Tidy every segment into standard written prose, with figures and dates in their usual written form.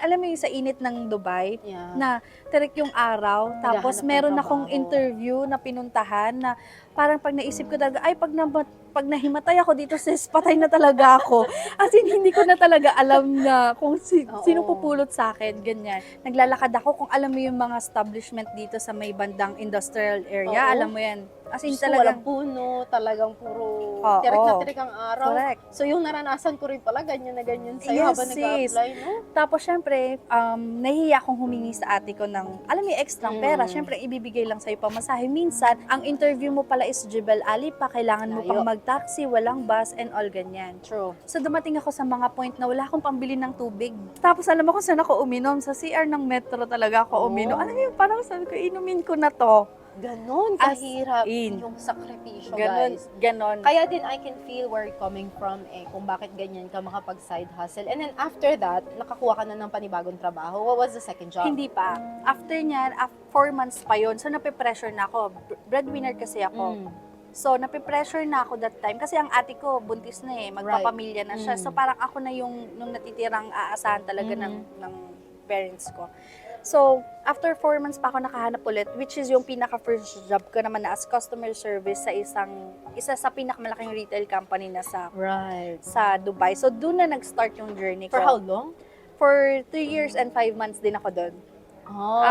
alam mo yung sa init ng Dubai, Yeah. na tirik yung araw, tapos Naghahanap ng meron akong trabaho. interview na pinuntahan na parang pag naisip ko talaga, ay pag nahimatay ako dito sis, patay na talaga ako. As in, hindi ko na talaga alam na kung sino Oo. pupulot sa akin, ganyan. Naglalakad ako kung alam mo yung mga establishment dito sa may bandang industrial area, Oo. alam mo yan. As in Diyos ko, walang talagang, puno, talagang puro tirik na oo, tirik ang araw. correct. So yung naranasan ko rin pala, ganyan na ganyan sa'yo Yes, habang sis. nag-a-apply, no? Tapos syempre, nahihiya akong humingi sa ate ko ng, alam mo yung extrang pera, Mm. syempre ibibigay lang sa'yo pamasahe. Minsan, ang interview mo pala is Jebel Ali pa, kailangan mo pang Layo. mag-taxi, walang bus, and all ganyan. True. So dumating ako sa mga point na wala akong pambili ng tubig. Tapos alam mo kung saan ako uminom? Sa CR ng metro talaga ako uminom. Alam mo Oh. yung parang sabi ko, inumin ko na to. Ganon As kahirap in. yung sakripisyo, Ganon, guys. ganon. Kaya din I can feel where you're coming from kung bakit ganyan ka makapag-side hustle. And then after that, nakakuha ka na ng panibagong trabaho. What was the second job? Hindi pa. After niyan, 4 months pa yon. So nape-pressure na ako. Breadwinner kasi ako. Mm. So, nape-pressure na ako that time. Kasi ang ate ko, buntis na eh. Magpapamilya na siya. So, parang ako na yung nung natitirang aasahan talaga ng parents ko. So, after 4 months pa ako nakahanap ulit, which is yung pinaka-first job ko naman na as customer service sa isa sa pinakamalaking retail company na Right. sa Dubai. So, doon na nag-start yung journey ko. For how long? For 3 years and 5 months din ako doon. Oh,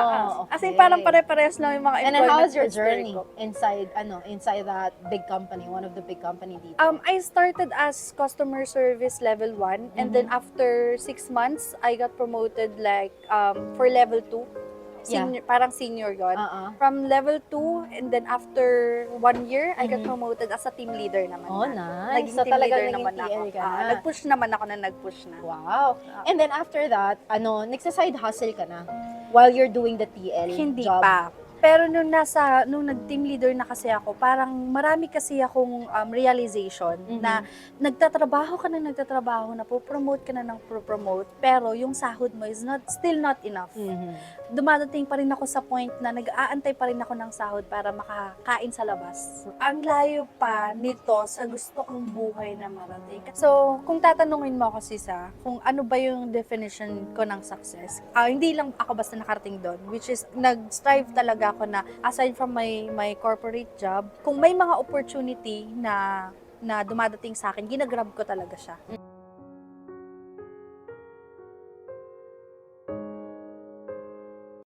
As okay. in, parang pare-parehas lang yung mga And then employment how's your history journey ko. inside that big company, one of the big company dito? I started as customer service level 1 and then after 6 months, I got promoted like for level 2. Yeah. Parang senior yon. From level 2 and then after 1 year, I got promoted as a team leader naman Oh, na. nice. Naging So, team talagang leader naging naman TL ako. ka na. Nag-push naman ako na nag-push na. Wow. And then after that, nagsa-side hustle ka na while you're doing the TL Hindi job? pa. Pero nung nag-team leader na kasi ako, parang marami kasi akong realization na nagtatrabaho ka na nagtatrabaho na po-promote ka na ng pro-promote, pero yung sahod mo is still not enough. Dumadating pa rin ako sa point na nag-aantay pa rin ako ng sahod para makakain sa labas. Ang layo pa nito sa gusto kong buhay na marating. So, kung tatanungin mo ako, Sisa, kung ano ba yung definition ko ng success, hindi lang ako basta nakarating doon, which is nag-strive talaga ako na aside from my corporate job, kung may mga opportunity na dumadating sa akin, ginagrab ko talaga siya.